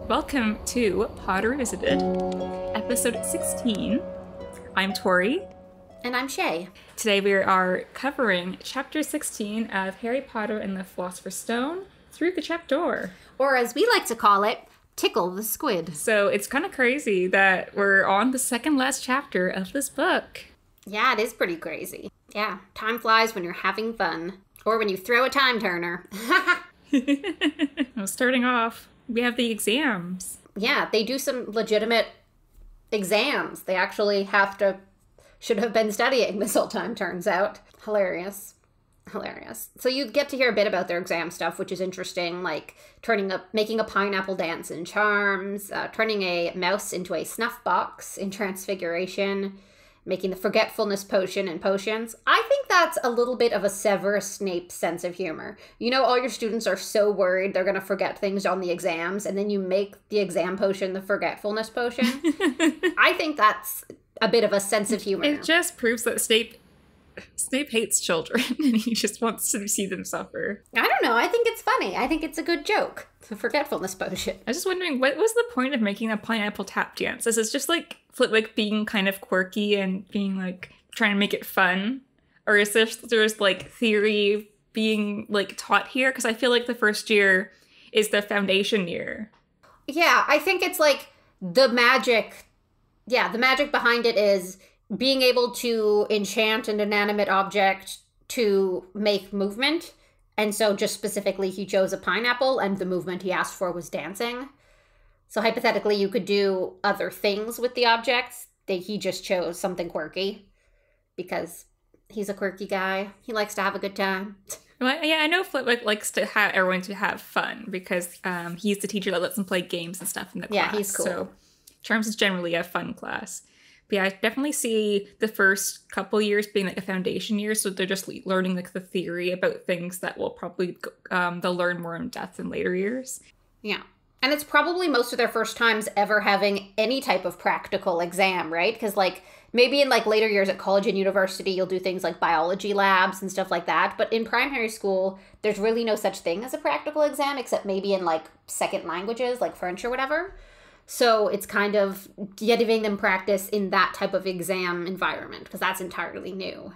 Welcome to Potter Revisited, episode 16. I'm Tori. And I'm Shay. Today we are covering chapter 16 of Harry Potter and the Philosopher's Stone, Through the Trapdoor. Or as we like to call it, Tickle the Squid. So it's kind of crazy that we're on the second last chapter of this book. Yeah, it is pretty crazy. Yeah, time flies when you're having fun. Or when you throw a time turner. Well, starting off, we have the exams. Yeah, they do some legitimate exams. They actually should have been studying this whole time, turns out. Hilarious. So you get to hear a bit about their exam stuff, which is interesting, like making a pineapple dance in Charms, turning a mouse into a snuffbox in Transfiguration, making the forgetfulness potion in Potions. I think that's a little bit of a Severus Snape sense of humor. You know, all your students are so worried they're going to forget things on the exams, and then you make the exam potion the forgetfulness potion. I think that's a bit of a sense of humor. It just proves that Snape hates children, and he just wants to see them suffer. I don't know. I think it's funny. I think it's a good joke. The forgetfulness potion. I was just wondering, what was the point of making a pineapple tap dance? Is it just like being kind of quirky and being like trying to make it fun? Or is there's like theory being like taught here? Because I feel like the first year is the foundation year. Yeah, I think it's like the magic. Yeah, the magic behind it is being able to enchant an inanimate object to make movement. And so just specifically, he chose a pineapple, and the movement he asked for was dancing. So hypothetically, you could do other things with the objects. He just chose something quirky because he's a quirky guy. He likes to have a good time. Well, yeah, I know Flitwick likes to have everyone to have fun because he's the teacher that lets them play games and stuff in the class. Yeah, he's cool. So Charms is generally a fun class. But yeah, I definitely see the first couple years being like a foundation year, so they're just learning like the theory about things that will probably they'll learn more in depth in later years. Yeah. And it's probably most of their first times ever having any type of practical exam, right? Because like maybe in like later years at college and university, you'll do things like biology labs and stuff like that. But in primary school, there's really no such thing as a practical exam, except maybe in like second languages, like French or whatever. So it's kind of giving them practice in that type of exam environment, because that's entirely new.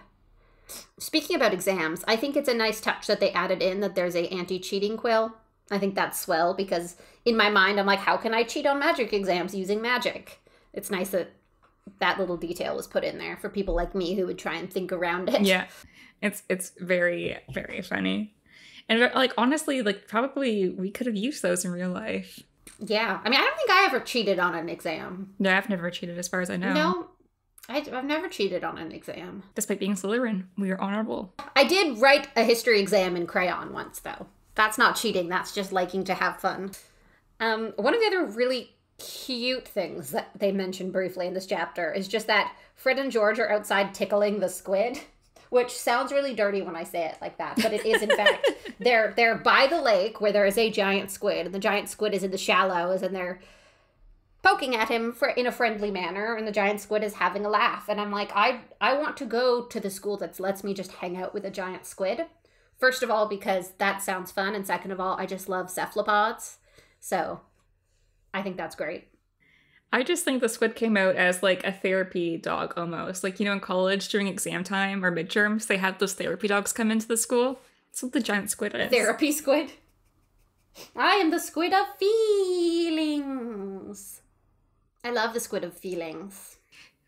Speaking about exams, I think it's a nice touch that they added in that there's a anti-cheating quill. I think that's swell, because in my mind, I'm like, how can I cheat on magic exams using magic? It's nice that that little detail was put in there for people like me who would try and think around it. Yeah, it's very, very funny. And like, honestly, like probably we could have used those in real life. Yeah. I mean, I don't think I ever cheated on an exam. No, I've never cheated as far as I know. No, I've never cheated on an exam. Despite being Slytherin, we are honorable. I did write a history exam in crayon once, though. That's not cheating. That's just liking to have fun. One of the other really cute things that they mentioned briefly in this chapter is just that Fred and George are outside tickling the squid. Which sounds really dirty when I say it like that, but it is in fact. They're by the lake where there is a giant squid, and the giant squid is in the shallows, and they're poking at him in a friendly manner, and the giant squid is having a laugh. And I'm like, I want to go to the school that lets me just hang out with a giant squid. First of all, because that sounds fun, and second of all, I just love cephalopods. So I think that's great. I just think the squid came out as like a therapy dog almost. Like, you know, in college during exam time or midterms, they have those therapy dogs come into the school. That's what the giant squid is. Therapy squid? I am the squid of feelings. I love the squid of feelings.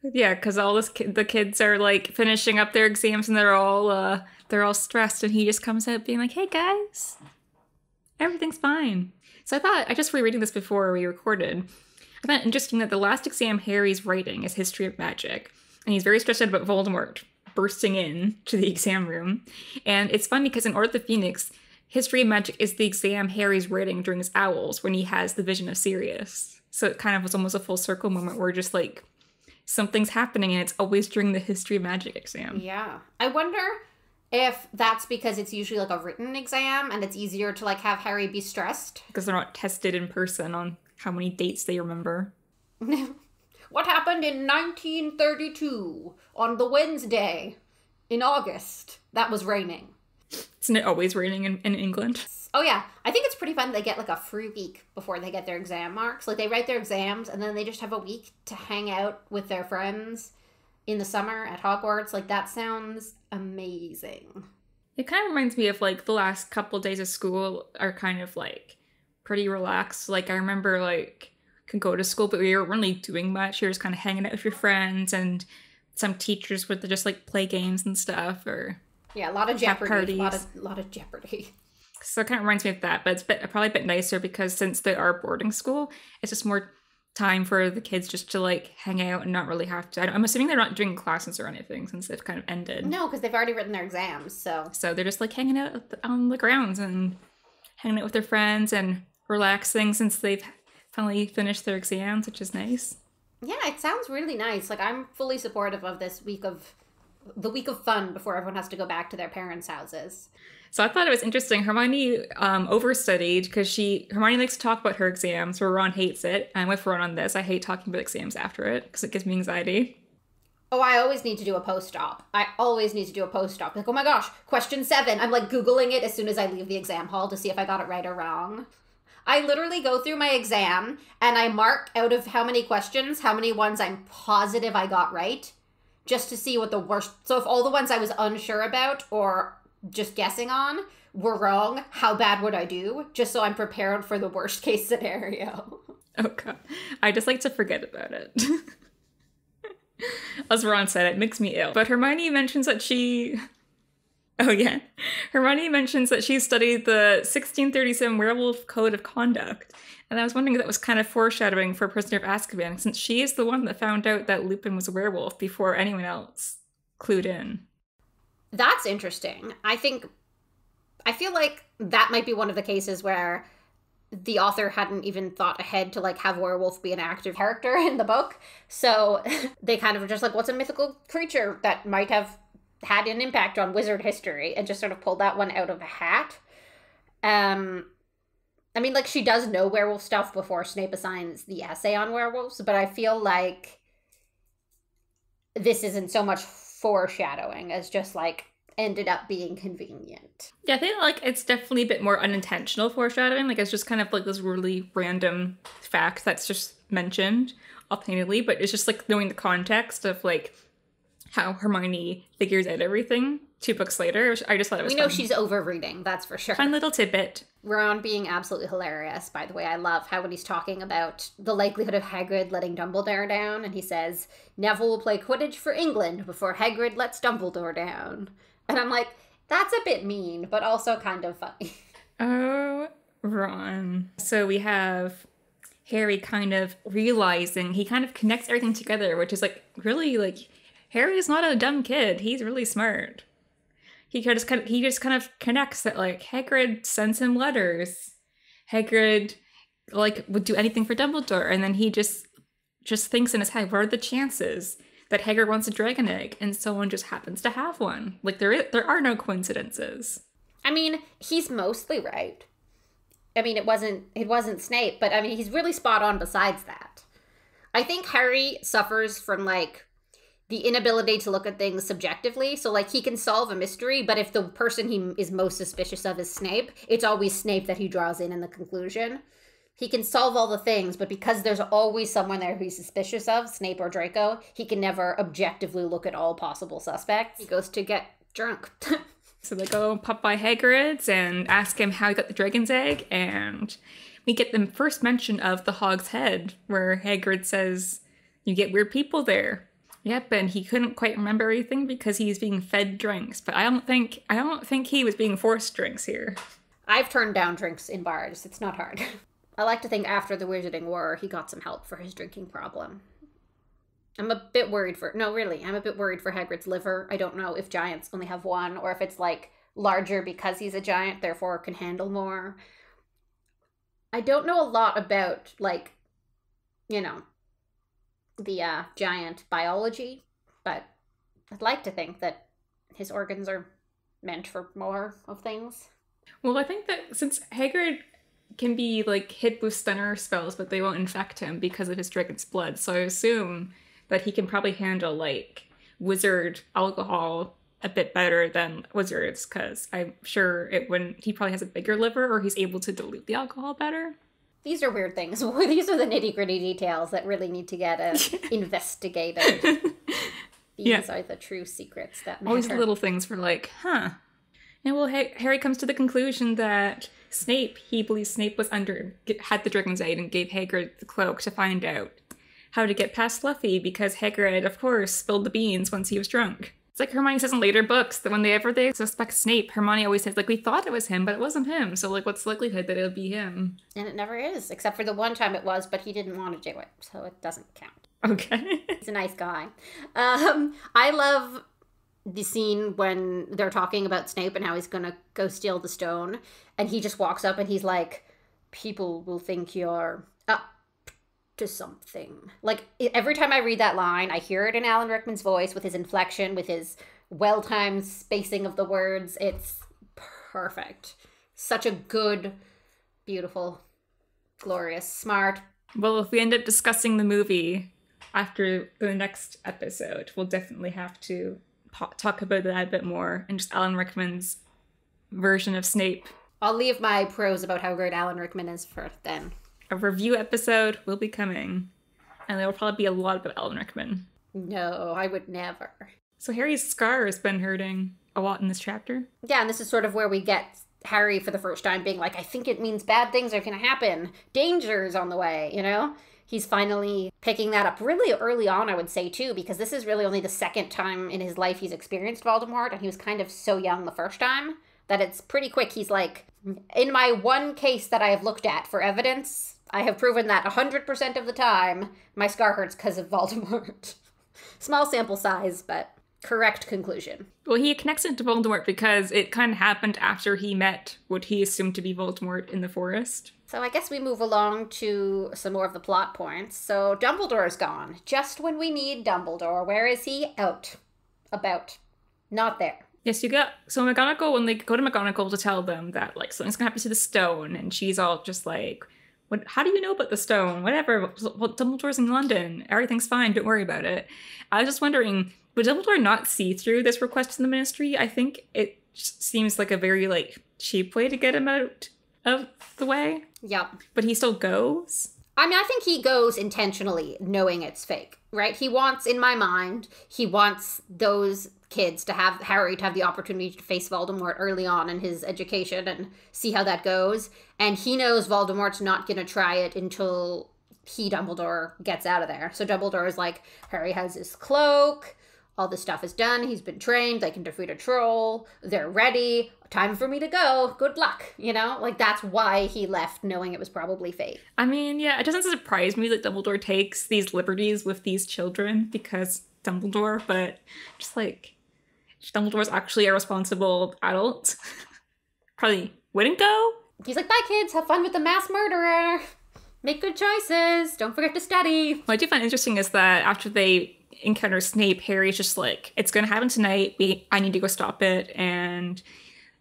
Yeah, because the kids are like finishing up their exams and they're all stressed, and he just comes out being like, "Hey guys, everything's fine." So I just rereading this before we recorded. I found it interesting that the last exam Harry's writing is History of Magic, and he's very stressed out about Voldemort bursting in to the exam room. And it's fun because in Order of the Phoenix, History of Magic is the exam Harry's writing during his owls when he has the vision of Sirius. So it kind of was almost a full circle moment where just like something's happening, and it's always during the History of Magic exam. Yeah. I wonder if that's because it's usually like a written exam and it's easier to like have Harry be stressed. Because they're not tested in person on how many dates they remember. What happened in 1932 on the Wednesday in August? That was raining. Isn't it always raining in England? Oh yeah, I think it's pretty fun. They get like a free week before they get their exam marks. Like they write their exams and then they just have a week to hang out with their friends in the summer at Hogwarts. Like that sounds amazing. It kind of reminds me of like the last couple days of school are kind of like pretty relaxed. Like I remember like could go to school, but we weren't really doing much. You're just kind of hanging out with your friends, and some teachers would just like play games and stuff, or yeah, a lot of Jeopardy. A parties. lot of Jeopardy. So it kind of reminds me of that, but it's probably a bit nicer because since they are boarding school, it's just more time for the kids just to like hang out and not really have to. I'm assuming they're not doing classes or anything since they've kind of ended. No, because they've already written their exams, so they're just like hanging out on the grounds and hanging out with their friends and relaxing since they've finally finished their exams, which is nice. Yeah, it sounds really nice. Like I'm fully supportive of this week of fun before everyone has to go back to their parents' houses. So I thought it was interesting. Hermione overstudied because Hermione likes to talk about her exams, where Ron hates it. I'm with Ron on this. I hate talking about exams after it because it gives me anxiety. Oh, I always need to do a post-op. Like, oh my gosh, question 7. I'm like Googling it as soon as I leave the exam hall to see if I got it right or wrong. I literally go through my exam and I mark out of how many questions, how many ones I'm positive I got right, just to see what the worst. So if all the ones I was unsure about or just guessing on were wrong, how bad would I do? Just so I'm prepared for the worst case scenario. Oh god. I just like to forget about it. As Ron said, it makes me ill. But Hermione mentions that Hermione mentions that she studied the 1637 Werewolf Code of Conduct. And I was wondering if that was kind of foreshadowing for Prisoner of Azkaban, since she is the one that found out that Lupin was a werewolf before anyone else clued in. That's interesting. I feel like that might be one of the cases where the author hadn't even thought ahead to like have werewolf be an active character in the book. So they kind of were just like, what's a mythical creature that might have had an impact on wizard history, and just sort of pulled that one out of a hat. I mean, like, she does know werewolf stuff before Snape assigns the essay on werewolves, but I feel like this isn't so much foreshadowing as just like ended up being convenient. Yeah, I think like it's definitely a bit more unintentional foreshadowing. Like it's just kind of like this really random fact that's just mentioned offhandedly, but it's just like knowing the context of like how Hermione figures out everything 2 books later. I just thought it was fun. She's over-reading, that's for sure. Fun little tidbit. Ron being absolutely hilarious, by the way. I love how when he's talking about the likelihood of Hagrid letting Dumbledore down, and he says, Neville will play Quidditch for England before Hagrid lets Dumbledore down. And I'm like, that's a bit mean, but also kind of funny. Oh, Ron. So we have Harry kind of realizing, he kind of connects everything together, which is like, really like, Harry's not a dumb kid. He's really smart. He just kind of connects that like Hagrid sends him letters. Hagrid like would do anything for Dumbledore, and then he just thinks in his head, what are the chances that Hagrid wants a dragon egg and someone just happens to have one? Like there are no coincidences. I mean, he's mostly right. I mean, it wasn't Snape, but I mean, he's really spot on besides that. I think Harry suffers from like the inability to look at things subjectively. So, like, he can solve a mystery, but if the person he is most suspicious of is Snape, it's always Snape that he draws in the conclusion. He can solve all the things, but because there's always someone there who he's suspicious of, Snape or Draco, he can never objectively look at all possible suspects. He goes to get drunk. So they go pop by Hagrid's and ask him how he got the dragon's egg, and we get the first mention of the Hog's Head, where Hagrid says, you get weird people there. Yep, and he couldn't quite remember everything because he's being fed drinks. But I don't think he was being forced drinks here. I've turned down drinks in bars. It's not hard. I like to think after the Wizarding War, he got some help for his drinking problem. I'm a bit worried for Hagrid's liver. I don't know if giants only have one, or if it's like larger because he's a giant, therefore can handle more. I don't know a lot about like, the giant biology, but I'd like to think that his organs are meant for more of things. Well, I think that since Hagrid can be like hit with stunner spells, but they won't infect him because of his dragon's blood, so I assume that he can probably handle like wizard alcohol a bit better than wizards, because I'm sure it wouldn't. He probably has a bigger liver, or he's able to dilute the alcohol better. These are weird things. These are the nitty-gritty details that really need to get investigated. These are the true secrets that matter. Always the little things for like, huh. And well, Harry comes to the conclusion that he believes Snape had the dragon's egg and gave Hagrid the cloak to find out how to get past Fluffy, because Hagrid, of course, spilled the beans once he was drunk. It's like Hermione says in later books that whenever they suspect Snape, Hermione always says, like, we thought it was him, but it wasn't him. So, like, what's the likelihood that it'll be him? And it never is, except for the one time it was, but he didn't want to do it, so it doesn't count. Okay. He's a nice guy. I love the scene when they're talking about Snape and how he's gonna go steal the stone, and he just walks up and he's like, people will think you're up to something. Like, every time I read that line, I hear it in Alan Rickman's voice, with his inflection, with his well-timed spacing of the words. It's perfect. Such a good, beautiful, glorious, smart. Well, if we end up discussing the movie after the next episode, we'll definitely have to talk about that a bit more, and just Alan Rickman's version of Snape. I'll leave my prose about how great Alan Rickman is for then. A review episode will be coming, and there will probably be a lot about Alan Rickman. No, I would never. So Harry's scar has been hurting a lot in this chapter. Yeah, and this is sort of where we get Harry for the first time being like, I think it means bad things are going to happen. Danger is on the way, you know? He's finally picking that up really early on, I would say, too, because this is really only the second time in his life he's experienced Voldemort, and he was kind of so young the first time that it's pretty quick. He's like, in my one case that I have looked at for evidence, I have proven that 100% of the time my scar hurts because of Voldemort. Small sample size, but correct conclusion. Well, he connects it to Voldemort because it kind of happened after he met what he assumed to be Voldemort in the forest. So I guess we move along to some more of the plot points. So Dumbledore's gone. Just when we need Dumbledore. Where is he? Out. About. Not there. Yes, so McGonagall, when they go to McGonagall to tell them that, like, something's gonna happen to the stone, and she's all just like, how do you know about the stone? Whatever. Well, Dumbledore's in London. Everything's fine. Don't worry about it. I was just wondering, would Dumbledore not see through this request to the Ministry? I think it just seems like a very, like, cheap way to get him out of the way. Yep. But he still goes. I mean, I think he goes intentionally knowing it's fake, right? He wants those kids to have Harry to have the opportunity to face Voldemort early on in his education and see how that goes. And he knows Voldemort's not going to try it until Dumbledore, gets out of there. So Dumbledore is like, Harry has his cloak. All this stuff is done. He's been trained. They can defeat a troll. They're ready. Time for me to go. Good luck. You know? Like, that's why he left, knowing it was probably fake. I mean, yeah, it doesn't surprise me that Dumbledore takes these liberties with these children because Dumbledore, but just like, Dumbledore's actually a responsible adult. Probably wouldn't go. He's like, bye, kids. Have fun with the mass murderer. Make good choices. Don't forget to study. What I do find interesting is that after they encounter Snape, Harry's just like, it's gonna happen tonight. I need to go stop it. And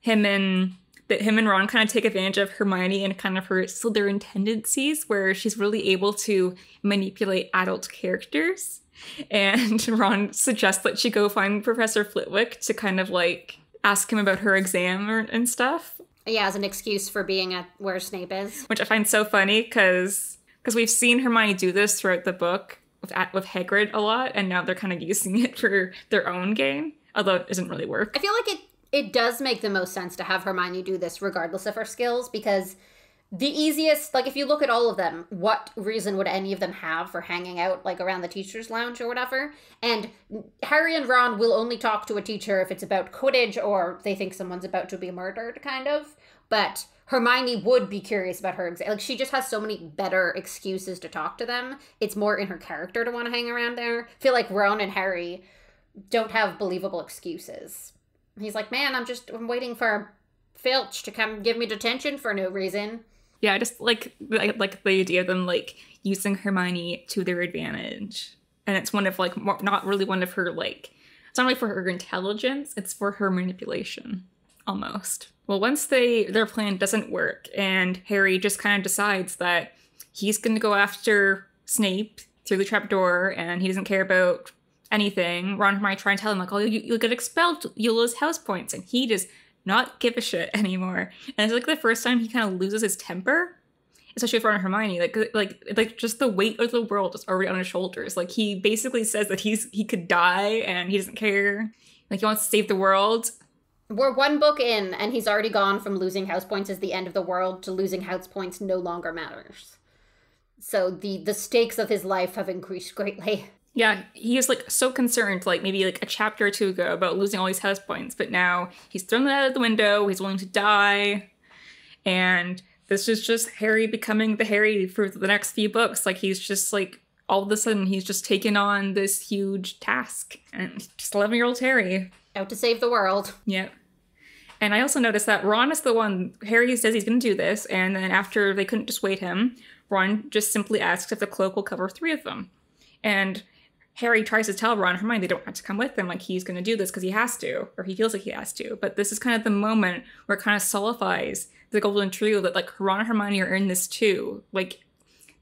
him and Ron kind of take advantage of Hermione and kind of her Slytherin tendencies, where she's really able to manipulate adult characters. And Ron suggests that she go find Professor Flitwick to kind of like ask him about her exam and stuff. Yeah, as an excuse for being at where Snape is. Which I find so funny because we've seen Hermione do this throughout the book with Hagrid a lot, and now they're kind of using it for their own gain, although it doesn't really work. I feel like it does make the most sense to have Hermione do this regardless of her skills, because the easiest, like, if you look at all of them, what reason would any of them have for hanging out, like, around the teacher's lounge or whatever? And Harry and Ron will only talk to a teacher if it's about Quidditch or they think someone's about to be murdered, kind of. But Hermione would be curious about her exam. Like, she just has so many better excuses to talk to them. It's more in her character to want to hang around there. I feel like Ron and Harry don't have believable excuses. He's like, man, I'm waiting for Filch to come give me detention for no reason. Yeah, I just like the idea of them, like, using Hermione to their advantage. And it's one of, like, not really one of her, like, it's not really for her intelligence, it's for her manipulation, almost. Well, once their plan doesn't work, and Harry just kind of decides that he's going to go after Snape through the trapdoor, and he doesn't care about anything, Ron and Hermione try and tell him, like, oh, you'll get expelled, you'll lose house points. And he does not give a shit anymore. And it's like the first time he kind of loses his temper, especially with Ron and Hermione. Like just the weight of the world is already on his shoulders. Like, he basically says that he could die and he doesn't care. Like, he wants to save the world. We're one book in, and he's already gone from losing house points as the end of the world to losing house points no longer matters. So the stakes of his life have increased greatly. Yeah, he was, like, so concerned, like, maybe, like, a chapter or two ago about losing all these house points, but now he's thrown that out of the window, he's willing to die, and this is just Harry becoming the Harry for the next few books. Like, he's just, like, all of a sudden, he's just taken on this huge task, and just 11-year-old Harry. Out to save the world. Yeah. And I also noticed that Ron is the one, Harry says he's going to do this, and then after they couldn't dissuade him, Ron just simply asks if the cloak will cover 3 of them. And Harry tries to tell Ron and Hermione they don't have to come with him, like he's going to do this because he has to, or he feels like he has to. But this is kind of the moment where it kind of solidifies the golden trio that, like, Ron and Hermione are in this too. Like,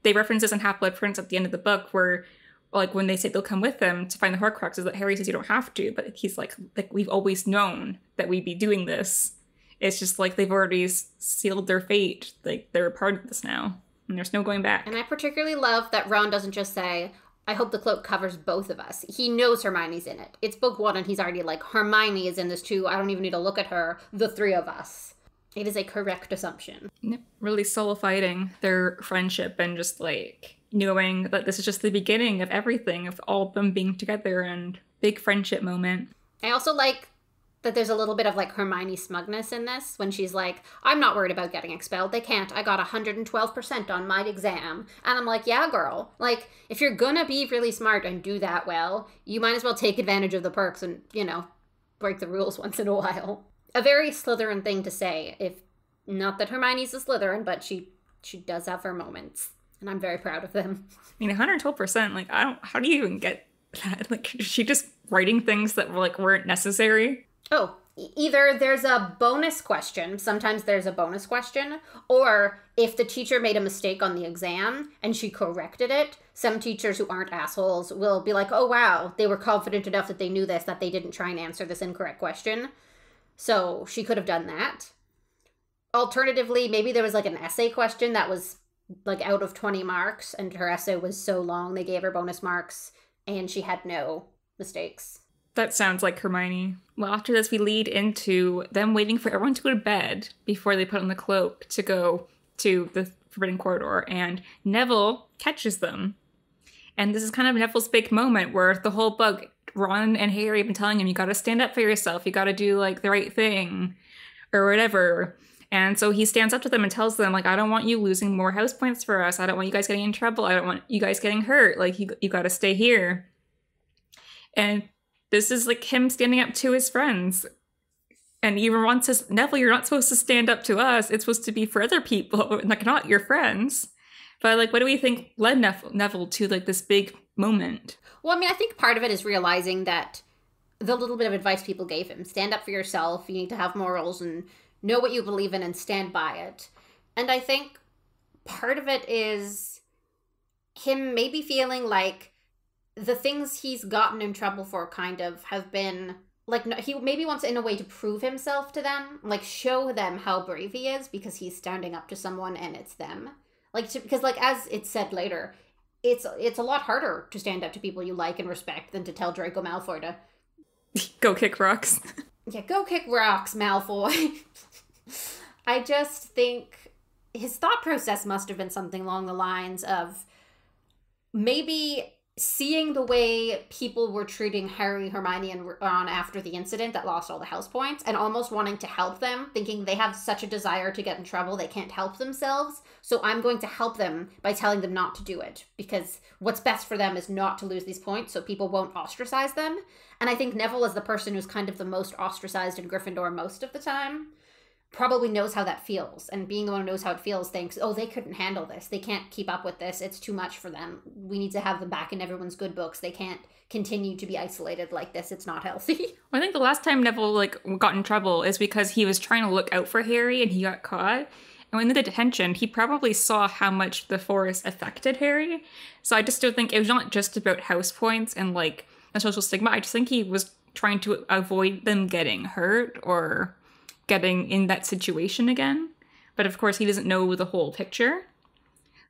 they reference this in Half-Blood Prince at the end of the book where, like, when they say they'll come with them to find the Horcruxes, that Harry says you don't have to, but he's like we've always known that we'd be doing this. It's just like they've already sealed their fate. Like, they're a part of this now, and there's no going back. And I particularly love that Ron doesn't just say, I hope the cloak covers both of us. He knows Hermione's in it. It's book 1 and he's already like, Hermione is in this too. I don't even need to look at her. The 3 of us. It is a correct assumption. Really solidifying their friendship and just, like, knowing that this is just the beginning of everything, of all of them being together, and big friendship moment. I also like that there's a little bit of, like, Hermione smugness in this when she's like, I'm not worried about getting expelled. They can't. I got 112% on my exam. And I'm like, yeah, girl. Like, if you're gonna be really smart and do that well, you might as well take advantage of the perks and, you know, break the rules once in a while. A very Slytherin thing to say, if not that Hermione's a Slytherin, but she does have her moments. And I'm very proud of them. I mean, 112%, like, how do you even get that? Like, is she just writing things that weren't necessary? Oh, either there's a bonus question, sometimes there's a bonus question, or if the teacher made a mistake on the exam and she corrected it, some teachers who aren't assholes will be like, oh wow, they were confident enough that they knew this, that they didn't try and answer this incorrect question. So she could have done that. Alternatively, maybe there was like an essay question that was like out of 20 marks and her essay was so long they gave her bonus marks and she had no mistakes. That sounds like Hermione. Well, after this, we lead into them waiting for everyone to go to bed before they put on the cloak to go to the Forbidden Corridor, and Neville catches them. And this is kind of Neville's big moment where the whole book, Ron and Harry have been telling him, you gotta stand up for yourself, you gotta do, like, the right thing, or whatever. And so he stands up to them and tells them, like, I don't want you losing more house points for us, I don't want you guys getting in trouble, I don't want you guys getting hurt, like, you gotta stay here. And this is, like, him standing up to his friends. And even Ron says, Neville, you're not supposed to stand up to us. It's supposed to be for other people, like, not your friends. But, like, what do we think led Neville to, like, this big moment? Well, I mean, I think part of it is realizing that the little bit of advice people gave him, stand up for yourself, you need to have morals and know what you believe in and stand by it. And I think part of it is him maybe feeling like the things he's gotten in trouble for kind of have been, like, he maybe wants in a way to prove himself to them, like show them how brave he is because he's standing up to someone and it's them. Like, because, like, as it's said later, it's a lot harder to stand up to people you like and respect than to tell Draco Malfoy to go kick rocks. Yeah, go kick rocks, Malfoy. I just think his thought process must have been something along the lines of maybe seeing the way people were treating Harry, Hermione, and Ron after the incident that lost all the house points, and almost wanting to help them, thinking they have such a desire to get in trouble they can't help themselves, so I'm going to help them by telling them not to do it, because what's best for them is not to lose these points so people won't ostracize them. And I think Neville, is the person who's kind of the most ostracized in Gryffindor most of the time, probably knows how that feels, and being the one who knows how it feels thinks, oh, they couldn't handle this, they can't keep up with this, it's too much for them, we need to have them back in everyone's good books, they can't continue to be isolated like this, it's not healthy. Well, I think the last time Neville, like, got in trouble is because he was trying to look out for Harry and he got caught. And in the detention, he probably saw how much the forest affected Harry. So I just don't think it was not just about house points and, like, a social stigma. I just think he was trying to avoid them getting hurt or getting in that situation again. But of course, he doesn't know the whole picture.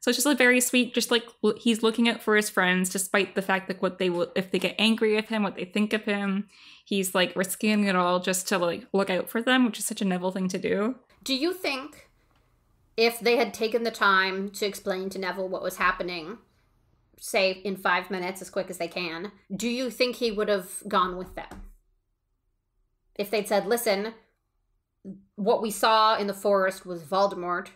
So it's just like very sweet, just like he's looking out for his friends, despite the fact that what they will, if they get angry at him, what they think of him, he's like risking it all just to like look out for them, which is such a Neville thing to do. Do you think if they had taken the time to explain to Neville what was happening, say in 5 minutes, as quick as they can, do you think he would have gone with them? If they'd said, listen, what we saw in the forest was Voldemort.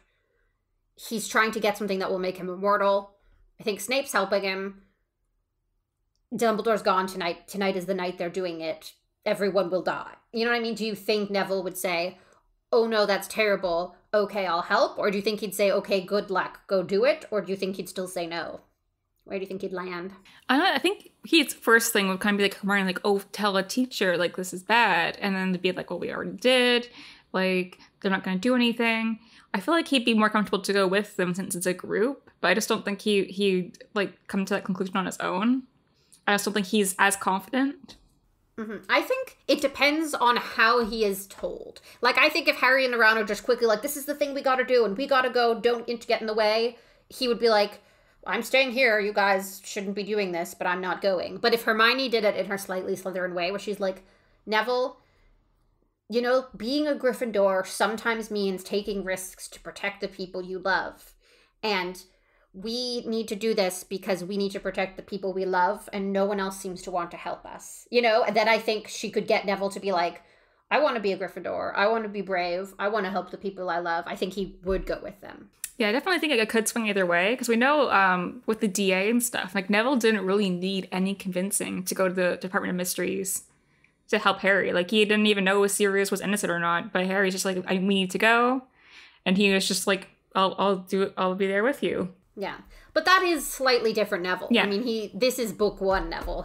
He's trying to get something that will make him immortal. I think Snape's helping him. Dumbledore's gone tonight. Tonight is the night they're doing it. Everyone will die. You know what I mean? Do you think Neville would say, oh no, that's terrible. Okay, I'll help. Or do you think he'd say, okay, good luck, go do it? Or do you think he'd still say no? Where do you think he'd land? I think his first thing would kind of be like Hermione, like, oh, tell a teacher, like, this is bad. And then they'd be like, well, we already did. Like, they're not going to do anything. I feel like he'd be more comfortable to go with them since it's a group, but I just don't think he'd like come to that conclusion on his own. I just don't think he's as confident. Mm-hmm. I think it depends on how he is told. Like, I think if Harry and Ron are just quickly like, this is the thing we gotta do and we gotta go, don't get in the way, he would be like, I'm staying here, you guys shouldn't be doing this, but I'm not going. But if Hermione did it in her slightly Slytherin way, where she's like, Neville, you know, being a Gryffindor sometimes means taking risks to protect the people you love. And we need to do this because we need to protect the people we love, and no one else seems to want to help us. You know, and then I think she could get Neville to be like, I want to be a Gryffindor. I want to be brave. I want to help the people I love. I think he would go with them. Yeah, I definitely think it could swing either way, because we know with the DA and stuff, like Neville didn't really need any convincing to go to the Department of Mysteries to help Harry. Like, he didn't even know if Sirius was innocent or not, but Harry's just like, we need to go. And he was just like, I'll do it. I'll be there with you. Yeah. But that is slightly different Neville. Yeah. I mean, this is book one Neville.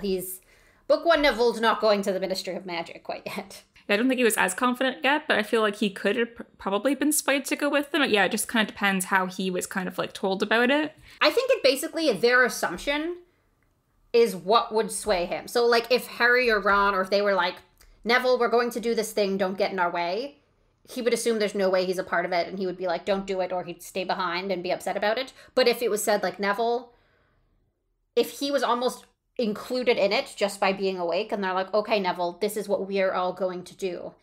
Book one Neville's not going to the Ministry of Magic quite yet. I don't think he was as confident yet, but I feel like he could have probably been swayed to go with them. But yeah, it just kind of depends how he was kind of like told about it. I think it basically, their assumption is what would sway him. So like if Harry or Ron, or if they were like, Neville, we're going to do this thing, don't get in our way, he would assume there's no way he's a part of it, and he would be like, don't do it, or he'd stay behind and be upset about it. But if it was said like, Neville, if he was almost included in it just by being awake, and they're like, okay, Neville, this is what we are all going to do,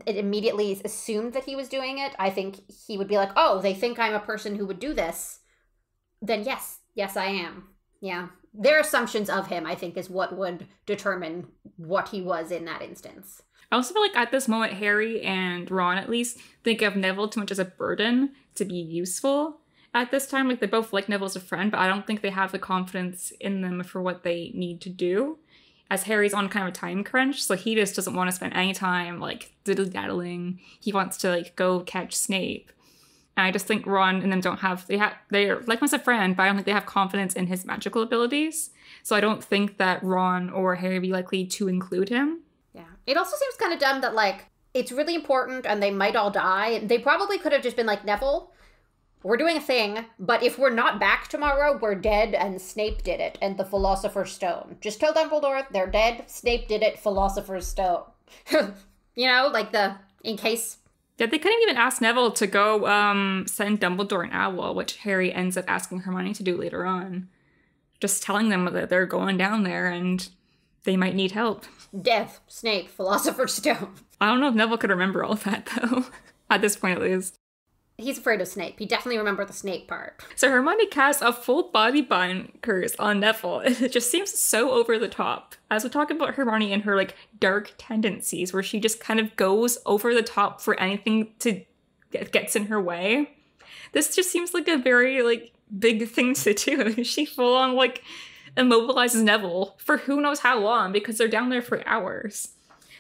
it immediately assumed that he was doing it. I think he would be like, oh, they think I'm a person who would do this, then yes I am. Yeah, their assumptions of him, I think, is what would determine what he was in that instance. I also feel like at this moment, Harry and Ron, at least, think of Neville too much as a burden to be useful at this time. Like, they both like Neville as a friend, but I don't think they have the confidence in them for what they need to do. As Harry's on kind of a time crunch, so he just doesn't want to spend any time, like, diddly-daddling. He wants to, like, go catch Snape. And I just think Ron and them they're like him as a friend, but I don't think they have confidence in his magical abilities. So I don't think that Ron or Harry would be likely to include him. Yeah. It also seems kind of dumb that, like, it's really important and they might all die. They probably could have just been like, Neville, we're doing a thing, but if we're not back tomorrow, we're dead and Snape did it and the Philosopher's Stone. Just tell Dumbledore they're dead, Snape did it, Philosopher's Stone. You know, like in case... Yeah, they couldn't even ask Neville to go send Dumbledore an owl, which Harry ends up asking Hermione to do later on. Just telling them that they're going down there and they might need help. Death, Snape, Philosopher's Stone. I don't know if Neville could remember all of that, though. At this point, at least. He's afraid of Snape. He definitely remembered the Snape part. So Hermione casts a full body bind curse on Neville. It just seems so over the top. As we talk about Hermione and her, like, dark tendencies, where she just kind of goes over the top for anything to gets in her way. This just seems like a very, like, big thing to do. She full on, like, immobilizes Neville for who knows how long, because they're down there for hours.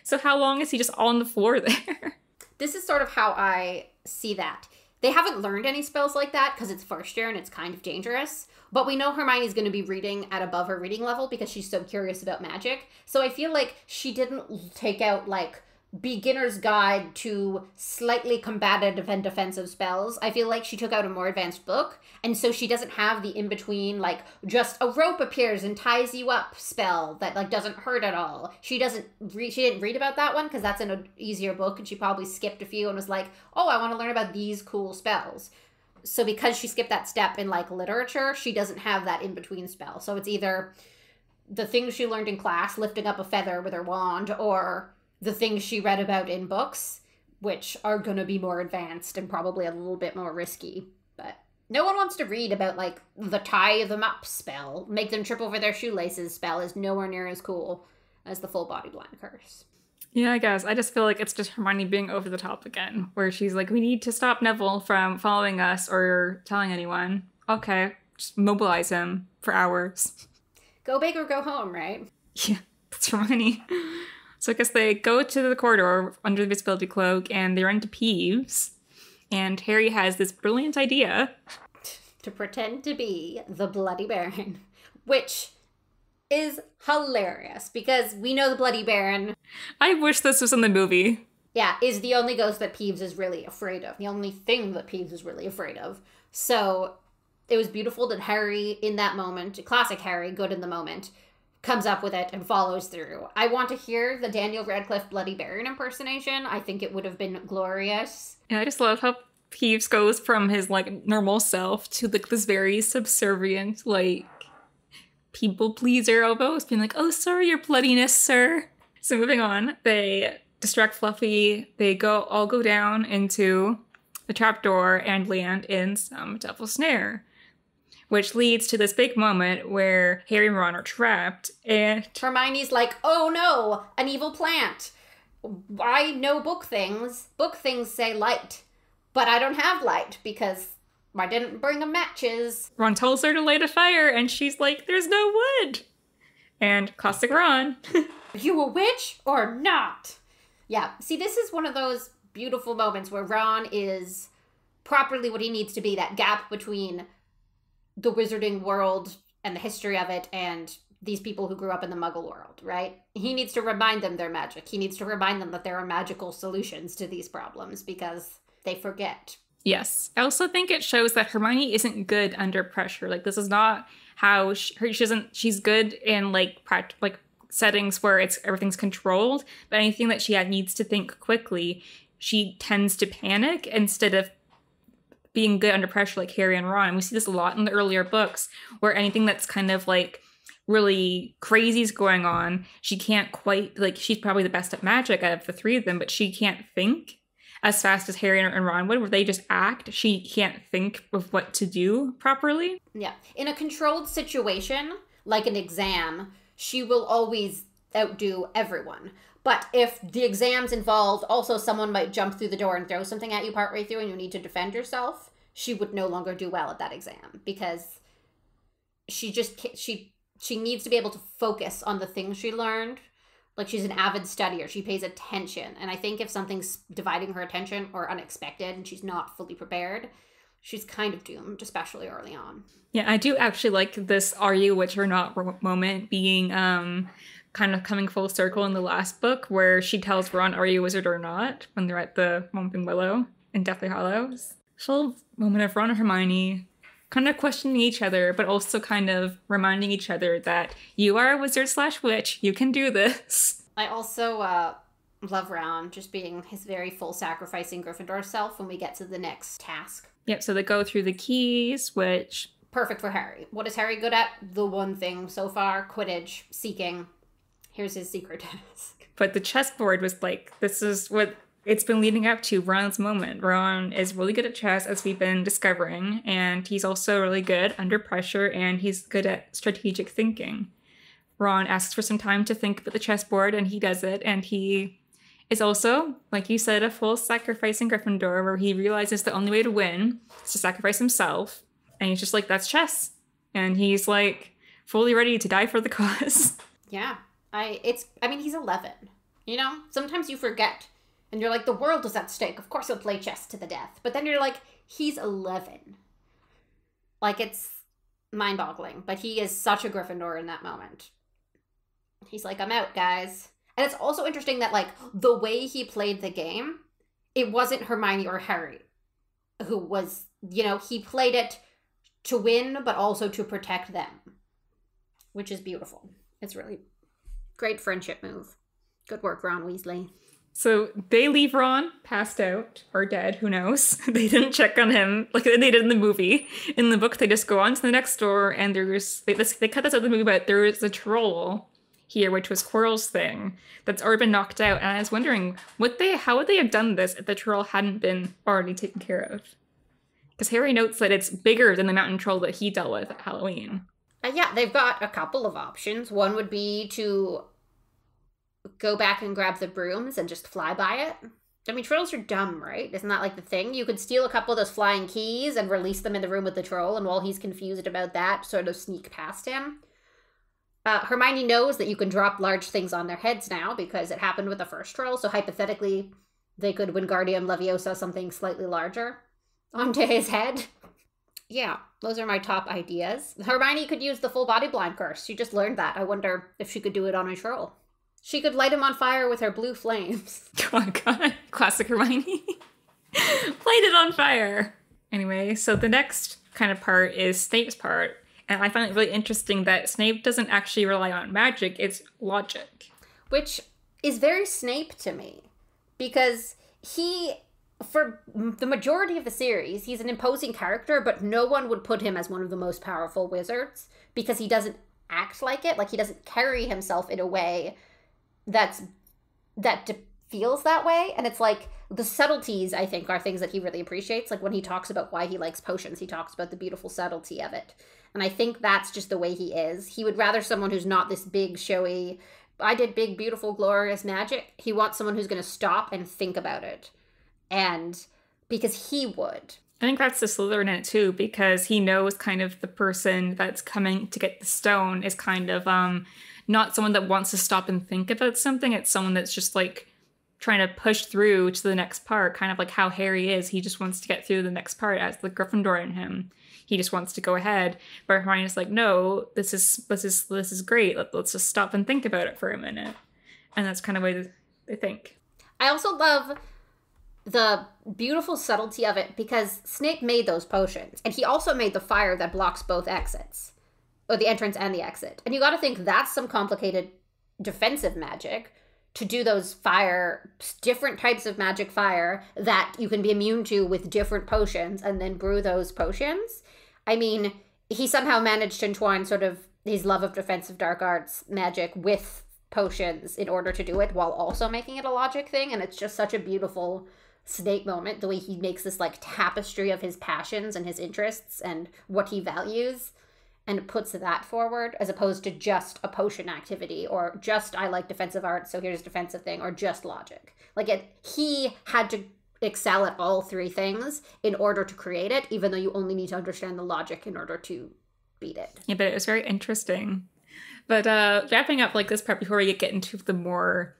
So how long is he just on the floor there? This is sort of how I see that. They haven't learned any spells like that because it's first year and it's kind of dangerous. But we know Hermione's going to be reading at above her reading level because she's so curious about magic. So I feel like she didn't take out, like, beginner's guide to slightly combative and defensive spells. I feel like she took out a more advanced book, and so she doesn't have the in-between, like, just a rope appears and ties you up spell that, like, doesn't hurt at all. She didn't read about that one because that's in an easier book, and she probably skipped a few and was like, oh, I want to learn about these cool spells. So because she skipped that step in, like, literature, she doesn't have that in-between spell. So it's either the things she learned in class, lifting up a feather with her wand, or the things she read about in books, which are going to be more advanced and probably a little bit more risky. But no one wants to read about, like, the tie them up spell. Make them trip over their shoelaces spell is nowhere near as cool as the full body blind curse. Yeah, I guess. I just feel like it's just Hermione being over the top again, where she's like, we need to stop Neville from following us or telling anyone. Okay, just mobilize him for hours. Go big or go home, right? Yeah, that's Hermione. So I guess they go to the corridor under the visibility cloak and they run to Peeves. And Harry has this brilliant idea to pretend to be the Bloody Baron, which is hilarious because we know the Bloody Baron. I wish this was in the movie. Yeah, is the only ghost that Peeves is really afraid of. The only thing that Peeves is really afraid of. So it was beautiful that Harry, in that moment, classic Harry, good in the moment, comes up with it and follows through. I want to hear the Daniel Radcliffe Bloody Baron impersonation. I think it would have been glorious. Yeah, I just love how Peeves goes from his, like, normal self to, like, this very subservient, like, people pleaser almost, being like, oh, sorry, your bloodiness, sir. So moving on, they distract Fluffy. They all go down into the trapdoor and land in some devil's snare, which leads to this big moment where Harry and Ron are trapped, and Hermione's like, oh no, an evil plant. I know book things. Book things say light, but I don't have light because I didn't bring them matches. Ron tells her to light a fire, and she's like, there's no wood. And classic Ron. Are you a witch or not? Yeah, see, this is one of those beautiful moments where Ron is properly what he needs to be, that gap between the wizarding world and the history of it and these people who grew up in the muggle world, right? He needs to remind them they're magic. He needs to remind them that there are magical solutions to these problems because they forget. Yes. I also think it shows that Hermione isn't good under pressure. Like, this is not how she's good in, like, settings where everything's controlled, but anything that she needs to think quickly, she tends to panic instead of being good under pressure like Harry and Ron. We see this a lot in the earlier books where anything that's kind of, like, really crazy is going on, she can't quite, like, she's probably the best at magic out of the three of them, but she can't think as fast as Harry and Ron would, where they just act. She can't think of what to do properly. Yeah. In a controlled situation, like an exam, she will always outdo everyone. But if the exam's involved, also someone might jump through the door and throw something at you partway through and you need to defend yourself, she would no longer do well at that exam because she needs to be able to focus on the things she learned. Like, she's an avid studier. She pays attention. And I think if something's dividing her attention or unexpected and she's not fully prepared, she's kind of doomed, especially early on. Yeah, I do actually like this are you witch or not moment being kind of coming full circle in the last book where she tells Ron, are you a wizard or not? When they're at the Whomping Willow in Deathly Hallows. Full moment of Ron and Hermione kind of questioning each other, but also kind of reminding each other that you are a wizard/witch. You can do this. I also love Ron just being his very full sacrificing Gryffindor self when we get to the next task. Yep, so they go through the keys, which... perfect for Harry. What is Harry good at? The one thing so far, Quidditch, seeking. Here's his secret task. But the chessboard was like, this is what it's been leading up to, Ron's moment. Ron is really good at chess, as we've been discovering, and he's also really good under pressure, and he's good at strategic thinking. Ron asks for some time to think about the chessboard, and he does it, and he is also, like you said, a full sacrificing Gryffindor, where he realizes the only way to win is to sacrifice himself, and he's just like, that's chess. And he's, like, fully ready to die for the cause. Yeah. He's 11, you know? Sometimes you forget. And you're like, the world is at stake. Of course he'll play chess to the death. But then you're like, he's 11. Like, it's mind-boggling. But he is such a Gryffindor in that moment. He's like, I'm out, guys. And it's also interesting that, like, the way he played the game, it wasn't Hermione or Harry who was, you know, he played it to win, but also to protect them, which is beautiful. It's really great friendship move. Good work, Ron Weasley. So they leave Ron passed out or dead, who knows? They didn't check on him like they did in the movie. In the book, they just go on to the next door, and they cut this out of the movie, but there is a troll here, which was Quirrell's thing, that's already been knocked out. And I was wondering, how would they have done this if the troll hadn't been already taken care of? Because Harry notes that it's bigger than the mountain troll that he dealt with at Halloween. Yeah, they've got a couple of options. One would be to go back and grab the brooms and just fly by it. I mean, trolls are dumb, right? Isn't that like the thing? You could steal a couple of those flying keys and release them in the room with the troll, and while he's confused about that, sort of sneak past him. Hermione knows that you can drop large things on their heads now because it happened with the first troll, so hypothetically, they could Wingardium Leviosa something slightly larger onto his head. Yeah, those are my top ideas. Hermione could use the full body blind curse. She just learned that. I wonder if she could do it on a troll. She could light him on fire with her blue flames. Oh my god. Classic Hermione. Light it on fire. Anyway, so the next kind of part is Snape's part. And I find it really interesting that Snape doesn't actually rely on magic, it's logic. Which is very Snape to me. Because for the majority of the series, he's an imposing character, but no one would put him as one of the most powerful wizards because he doesn't act like it. Like, he doesn't carry himself in a way that feels that way. And it's like, the subtleties, I think, are things that he really appreciates. Like, when he talks about why he likes potions, he talks about the beautiful subtlety of it. And I think that's just the way he is. He would rather someone who's not this big, showy, I did big, beautiful, glorious magic. He wants someone who's going to stop and think about it. And because he would. I think that's the Slytherin in it too, because he knows kind of the person that's coming to get the stone is kind of not someone that wants to stop and think about something. It's someone that's just like trying to push through to the next part, kind of like how Harry is. He just wants to get through the next part as the Gryffindor in him. He just wants to go ahead. But Hermione's like, no, this is great. Let's just stop and think about it for a minute. And that's kind of the way they think. I also love the beautiful subtlety of it because Snape made those potions. And he also made the fire that blocks both exits. Or the entrance and the exit. And you got to think that's some complicated defensive magic to do those different types of magic fire that you can be immune to with different potions and then brew those potions. I mean, he somehow managed to entwine sort of his love of defensive dark arts magic with potions in order to do it while also making it a logic thing. And it's just such a beautiful Snape moment, the way he makes this like tapestry of his passions and his interests and what he values and puts that forward as opposed to just a potion activity or just I like defensive arts, so here's a defensive thing, or just logic. He had to excel at all three things in order to create it, even though you only need to understand the logic in order to beat it. Yeah, but it was very interesting. But wrapping up like this part before we get into the more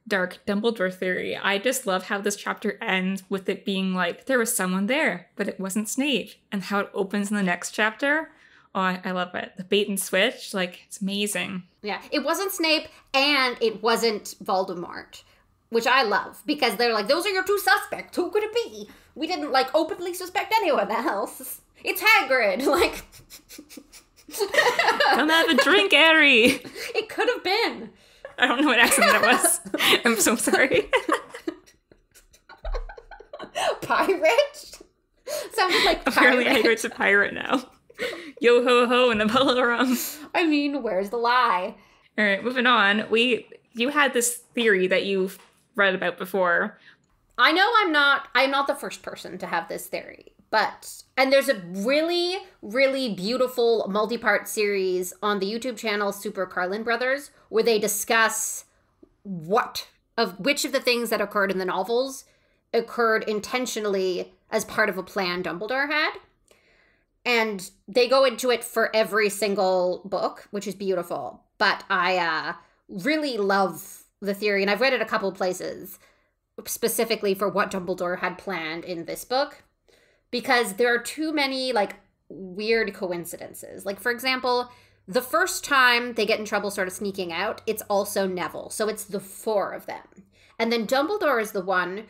dark Dumbledore theory, I just love how this chapter ends with it being like, there was someone there, but it wasn't Snape. And how it opens in the next chapter. Oh, I love it. The bait and switch, like, it's amazing. Yeah, it wasn't Snape and it wasn't Voldemort, which I love because they're like, those are your two suspects. Who could it be? We didn't like openly suspect anyone else. It's Hagrid. Like, come have a drink, Harry. It could have been. I don't know what accent that was. I'm so sorry. Pirate? Sounded like pirate. Apparently Hagrid's a pirate now. Yo ho ho in the bottle of rum. I mean, where's the lie? All right, moving on. You had this theory that you've read about before. I know I'm not the first person to have this theory, and there's a really, really beautiful multi-part series on the YouTube channel Super Carlin Brothers where they discuss which of the things that occurred in the novels occurred intentionally as part of a plan Dumbledore had. And they go into it for every single book, which is beautiful. But I really love the theory, and I've read it a couple places, specifically for what Dumbledore had planned in this book. Because there are too many, like, weird coincidences. Like, for example, The first time they get in trouble sort of sneaking out, it's also Neville. So it's the 4 of them. And then Dumbledore is the one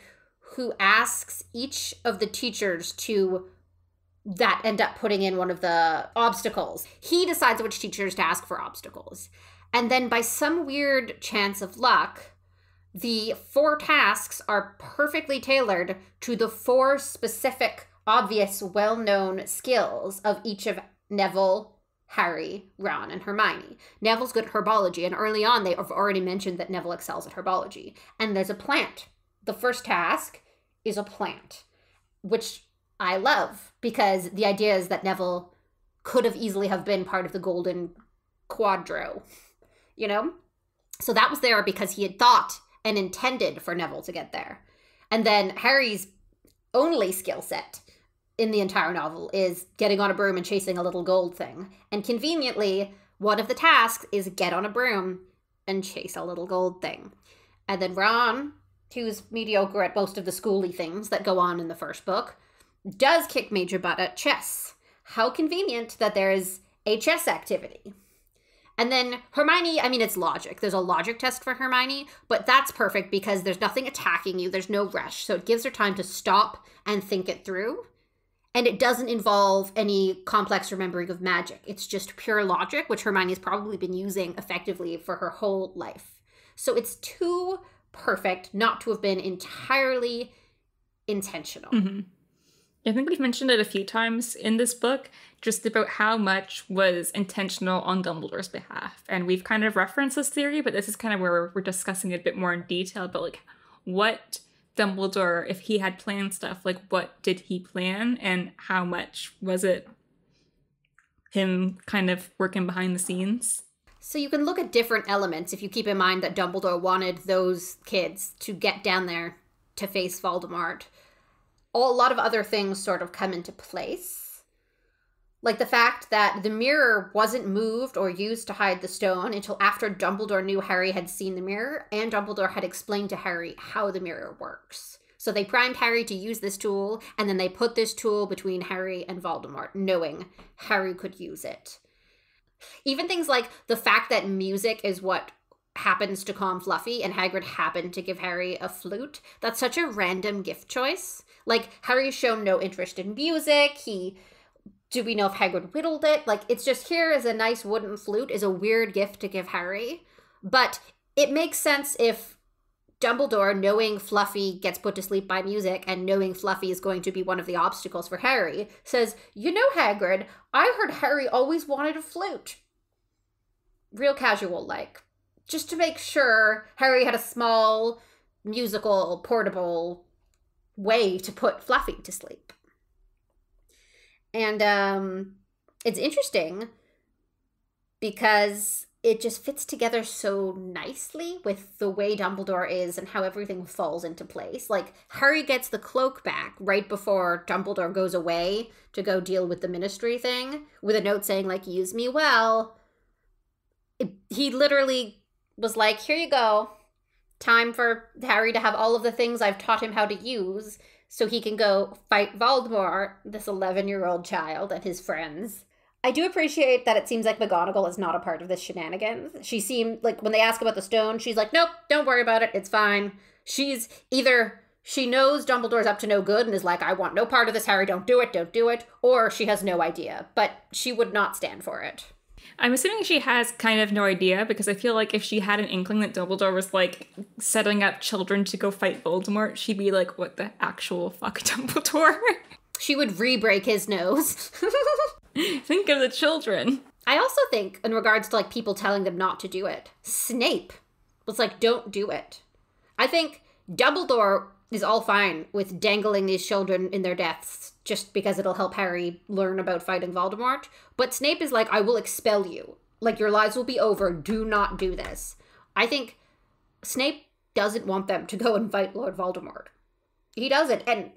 who asks each of the teachers that end up putting in one of the obstacles. He decides which teachers to ask for obstacles. And then by some weird chance of luck, the 4 tasks are perfectly tailored to the 4 specific, obvious, well-known skills of each of Neville, Harry, Ron, and Hermione. Neville's good at herbology, and early on they have already mentioned that Neville excels at herbology. And there's a plant. The first task is a plant, which I love, because the idea is that Neville could have easily have been part of the Golden Quadro, you know? So that was there because he had thought and intended for Neville to get there. And then Harry's only skill set in the entire novel is getting on a broom and chasing a little gold thing. And conveniently, one of the tasks is get on a broom and chase a little gold thing. And then Ron, who's mediocre at most of the schooly things that go on in the first book, does kick major butt at chess. How convenient that there is a chess activity. And then Hermione, I mean, it's logic. There's a logic test for Hermione, but that's perfect because there's nothing attacking you. There's no rush. So it gives her time to stop and think it through. And it doesn't involve any complex remembering of magic. It's just pure logic, which Hermione's probably been using effectively for her whole life. So it's too perfect not to have been entirely intentional. Mm-hmm. I think we've mentioned it a few times in this book, just about how much was intentional on Dumbledore's behalf. And we've kind of referenced this theory, but this is kind of where we're discussing it a bit more in detail. But like, what Dumbledore, if he had planned stuff, like what did he plan and how much was it him kind of working behind the scenes? So you can look at different elements if you keep in mind that Dumbledore wanted those kids to get down there to face Voldemort. A lot of other things sort of come into place. Like the fact that the mirror wasn't moved or used to hide the stone until after Dumbledore knew Harry had seen the mirror, and Dumbledore had explained to Harry how the mirror works. So they primed Harry to use this tool, and then they put this tool between Harry and Voldemort, knowing Harry could use it. Even things like the fact that music is what happens to calm Fluffy, and Hagrid happened to give Harry a flute. That's such a random gift choice. Like, Harry's shown no interest in music. Do we know if Hagrid whittled it? Like, it's just here as a nice wooden flute is a weird gift to give Harry. But it makes sense if Dumbledore, knowing Fluffy gets put to sleep by music and knowing Fluffy is going to be one of the obstacles for Harry, says, you know, Hagrid, I heard Harry always wanted a flute. Real casual, like. Just to make sure Harry had a small, musical, portable way to put Fluffy to sleep. And it's interesting because it just fits together so nicely with the way Dumbledore is and how everything falls into place. Like, Harry gets the cloak back right before Dumbledore goes away to go deal with the ministry thing with a note saying, like, use me well. He literally was like, here you go. Time for Harry to have all of the things I've taught him how to use so he can go fight Voldemort, this 11-year-old child, and his friends. I do appreciate that it seems like McGonagall is not a part of this shenanigans. She seemed like when they ask about the stone, she's like, nope, don't worry about it. It's fine. She's either she knows Dumbledore's up to no good and is like, I want no part of this, Harry, don't do it, or she has no idea, but she would not stand for it. I'm assuming she has kind of no idea, because I feel like if she had an inkling that Dumbledore was, like, setting up children to go fight Voldemort, she'd be like, what the actual fuck, Dumbledore? She would re-break his nose. Think of the children. I also think, in regards to, like, people telling them not to do it, Snape was like, don't do it. I think Dumbledore is all fine with dangling these children in their deaths just because it'll help Harry learn about fighting Voldemort. But Snape is like, I will expel you. Like, your lives will be over. Do not do this. I think Snape doesn't want them to go and fight Lord Voldemort. He doesn't. And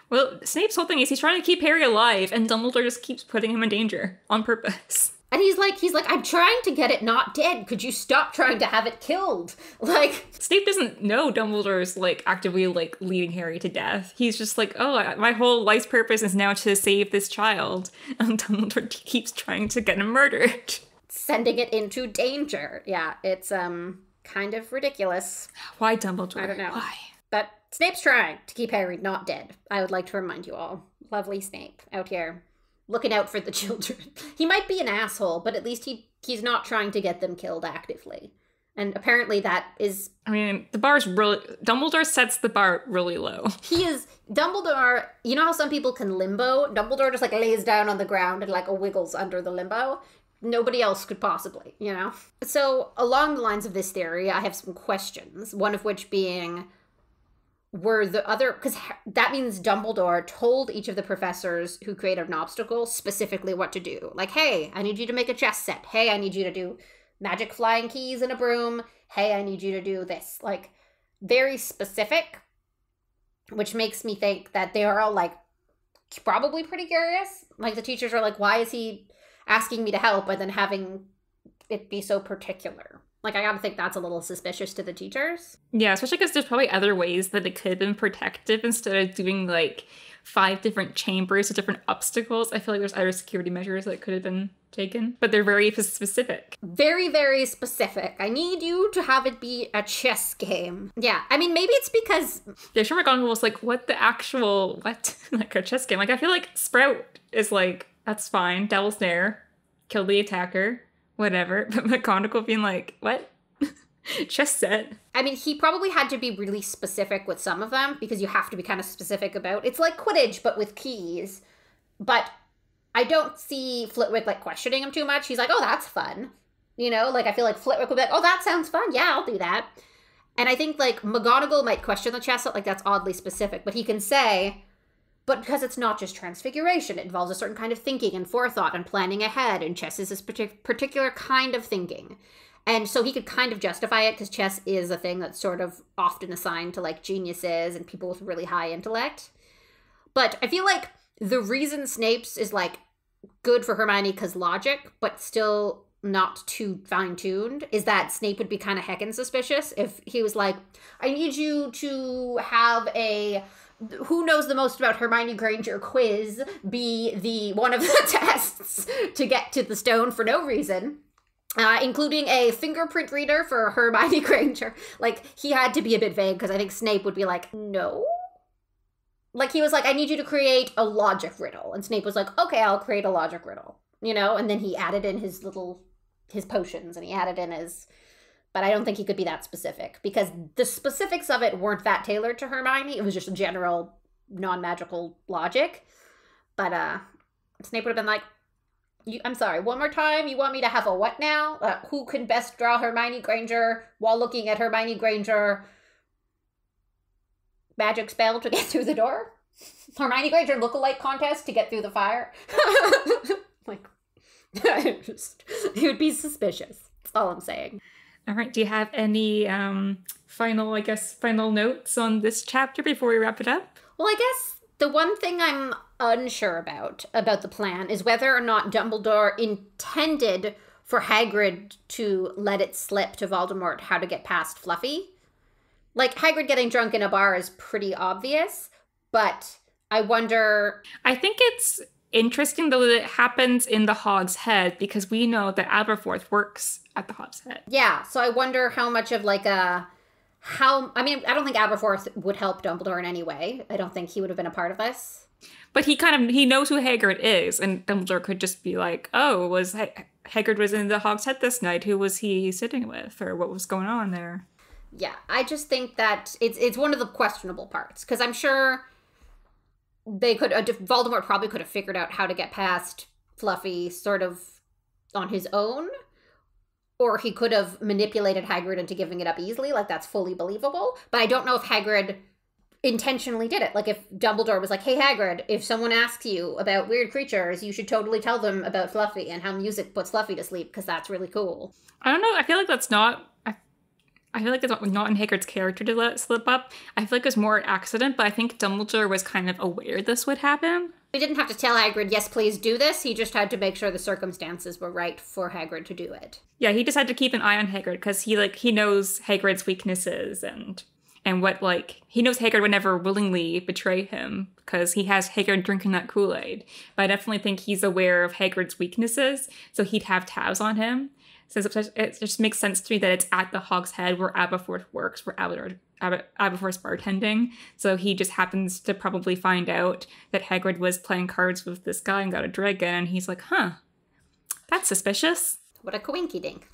well, Snape's whole thing is he's trying to keep Harry alive, and Dumbledore just keeps putting him in danger on purpose. And he's like, I'm trying to get it not dead. Could you stop trying to have it killed? Like, Snape doesn't know Dumbledore's, like, actively, like, leading Harry to death. He's just like, oh, my whole life's purpose is now to save this child. And Dumbledore keeps trying to get him murdered. sending it into danger. Yeah, it's kind of ridiculous. Why Dumbledore? I don't know. Why? But Snape's trying to keep Harry not dead. I would like to remind you all. Lovely Snape out here looking out for the children. He might be an asshole, but at least he's not trying to get them killed actively. And apparently that is... I mean, the bar's really... Dumbledore sets the bar really low. He is... Dumbledore... You know how some people can limbo? Dumbledore just, like, lays down on the ground and, like, wiggles under the limbo? Nobody else could possibly, you know? So, along the lines of this theory, I have some questions. One of which being... Were the other... Because that means Dumbledore told each of the professors who created an obstacle specifically what to do. Like, hey, I need you to make a chess set. Hey, I need you to do... magic flying keys in a broom. Hey, I need you to do this. Like, very specific, which makes me think that they are all, like, probably pretty curious. Like, the teachers are like, why is he asking me to help and then having it be so particular? Like, I gotta think that's a little suspicious to the teachers. Yeah, especially because there's probably other ways that it could have been protective instead of doing, like, 5 different chambers with different obstacles. I feel like there's other security measures that could have been taken, but they're very specific. Very, very specific. I need you to have it be a chess game. Yeah, I mean, maybe it's because... Yeah, sure, McGonagall was like, what the actual... What? Like, a chess game? Like, I feel like Sprout is like, that's fine, Devil's Snare, kill the attacker, whatever. But McGonagall being like, what? Chess set. I mean, he probably had to be really specific with some of them because you have to be kind of specific about... It's like Quidditch, but with keys. But I don't see Flitwick, like, questioning him too much. He's like, oh, that's fun. You know, like, I feel like Flitwick would be like, oh, that sounds fun. Yeah, I'll do that. And I think, like, McGonagall might question the chess set, like, that's oddly specific. But he can say, but because it's not just Transfiguration, it involves a certain kind of thinking and forethought and planning ahead. And chess is this particular kind of thinking. And so he could kind of justify it because chess is a thing that's sort of often assigned to, like, geniuses and people with really high intellect. But I feel like the reason Snape's is, like, good for Hermione because logic, but still not too fine-tuned, is that Snape would be kind of heckin' suspicious if he was like, I need you to have a who knows the most about Hermione Granger quiz be the one of the tests to get to the stone for no reason. Including a fingerprint reader for Hermione Granger. Like, he had to be a bit vague because I think Snape would be like, no? Like, he was like, I need you to create a logic riddle. And Snape was like, okay, I'll create a logic riddle. You know? And then he added in his potions and he added in his... But I don't think he could be that specific because the specifics of it weren't that tailored to Hermione. It was just general non-magical logic. But Snape would have been like, I'm sorry, one more time? You want me to have a what now? Who can best draw Hermione Granger while looking at Hermione Granger magic spell to get through the door? Hermione Granger lookalike contest to get through the fire? Like, it would be suspicious. That's all I'm saying. All right, do you have any final notes on this chapter before we wrap it up? Well, I guess the one thing I'm unsure about the plan is whether or not Dumbledore intended for Hagrid to let it slip to Voldemort how to get past Fluffy. Like, Hagrid getting drunk in a bar is pretty obvious, but I wonder... I think it's interesting, though, that it happens in the Hog's Head, because we know that Aberforth works at the Hog's Head. Yeah, so I wonder how much of, like, I don't think Aberforth would help Dumbledore in any way. I don't think he would have been a part of this. But he knows who Hagrid is, and Dumbledore could just be like, oh, Hagrid was in the Hog's Head this night. Who was he sitting with? Or what was going on there? Yeah, I just think that it's one of the questionable parts. Because I'm sure Voldemort probably could have figured out how to get past Fluffy sort of on his own. Or he could have manipulated Hagrid into giving it up easily. Like, that's fully believable. But I don't know if Hagrid intentionally did it. Like, if Dumbledore was like, hey, Hagrid, if someone asks you about weird creatures, you should totally tell them about Fluffy and how music puts Fluffy to sleep, because that's really cool. I don't know. I feel like that's not... I feel like it's not in Hagrid's character to let it slip up. I feel like it was more an accident, but I think Dumbledore was kind of aware this would happen. He didn't have to tell Hagrid, yes, please do this. He just had to make sure the circumstances were right for Hagrid to do it. Yeah, he just had to keep an eye on Hagrid because he knows Hagrid's weaknesses, and And what, like, he knows Hagrid would never willingly betray him because he has Hagrid drinking that Kool-Aid. But I definitely think he's aware of Hagrid's weaknesses, so he'd have tabs on him. So it just makes sense to me that it's at the Hog's Head where Aberforth works, where Aberforth's bartending. So he just happens to probably find out that Hagrid was playing cards with this guy and got a dragon, and he's like, huh, that's suspicious. What a coinky dink.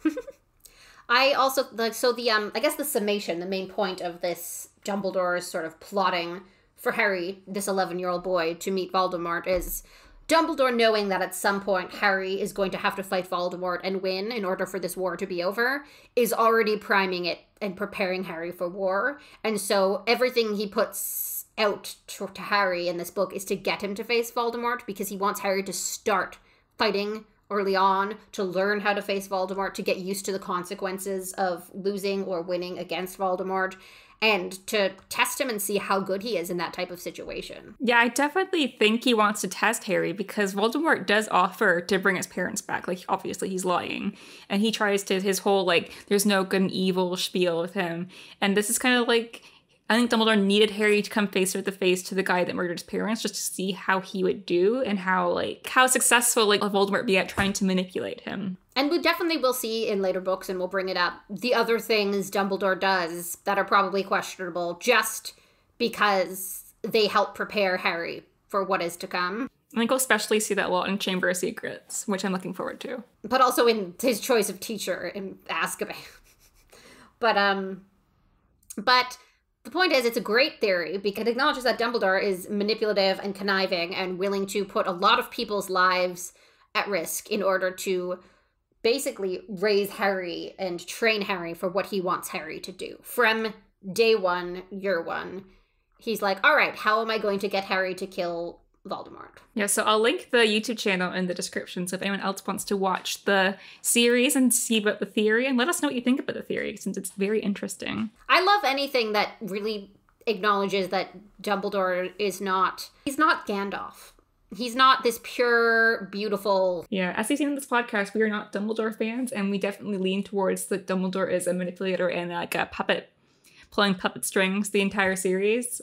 I also, like, so the, I guess the summation, the main point of this Dumbledore's sort of plotting for Harry, this 11-year-old boy, to meet Voldemort is Dumbledore knowing that at some point Harry is going to have to fight Voldemort and win in order for this war to be over, is already priming it and preparing Harry for war. And so everything he puts out to Harry in this book is to get him to face Voldemort, because he wants Harry to start fighting early on, to learn how to face Voldemort, to get used to the consequences of losing or winning against Voldemort, and to test him and see how good he is in that type of situation. Yeah, I definitely think he wants to test Harry, because Voldemort does offer to bring his parents back. Like, obviously he's lying. And he tries to, his whole, like, there's no good and evil spiel with him. And this is kind of like, I think Dumbledore needed Harry to come face to the guy that murdered his parents, just to see how he would do and how successful, like, Voldemort be at trying to manipulate him. And we definitely will see in later books, and we'll bring it up, the other things Dumbledore does that are probably questionable just because they help prepare Harry for what is to come. I think we'll especially see that a lot in Chamber of Secrets, which I'm looking forward to. But also in his choice of teacher in Azkaban. But the point is, it's a great theory because it acknowledges that Dumbledore is manipulative and conniving and willing to put a lot of people's lives at risk in order to basically raise Harry and train Harry for what he wants Harry to do. From day one, year one, he's like, all right, how am I going to get Harry to kill Voldemort? Yeah, so I'll link the YouTube channel in the description, so if anyone else wants to watch the series and see about the theory, and let us know what you think about the theory, since it's very interesting. I love anything that really acknowledges that Dumbledore is not, he's not Gandalf. He's not this pure, beautiful... Yeah, as you've seen in this podcast, we are not Dumbledore fans, and we definitely lean towards that Dumbledore is a manipulator and like a puppet, pulling puppet strings the entire series.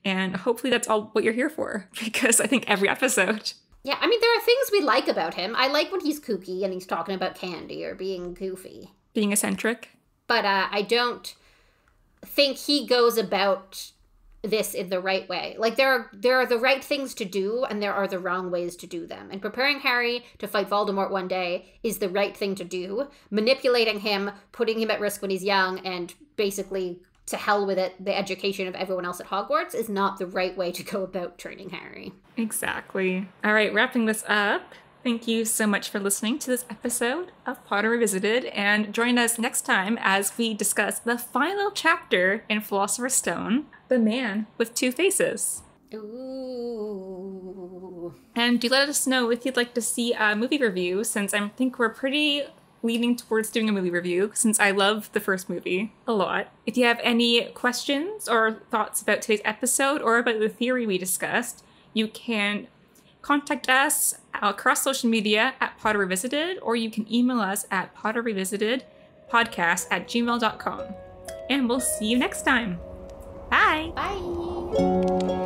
And hopefully that's all what you're here for, because I think every episode... Yeah, I mean, there are things we like about him. I like when he's kooky and he's talking about candy or being goofy. Being eccentric. But I don't think he goes about this in the right way. Like, there are the right things to do, and there are the wrong ways to do them. And preparing Harry to fight Voldemort one day is the right thing to do. Manipulating him, putting him at risk when he's young, and basically, to hell with it, the education of everyone else at Hogwarts is not the right way to go about training Harry. Exactly. All right, wrapping this up. Thank you so much for listening to this episode of Potter Revisited, and join us next time as we discuss the final chapter in Philosopher's Stone, The Man with Two Faces. Ooh. And do let us know if you'd like to see a movie review, since I think we're pretty leaning towards doing a movie review, since I love the first movie a lot. If you have any questions or thoughts about today's episode or about the theory we discussed, you can contact us across social media at Potter Revisited, or you can email us at potterrevisitedpodcast@gmail.com. And we'll see you next time. Bye! Bye!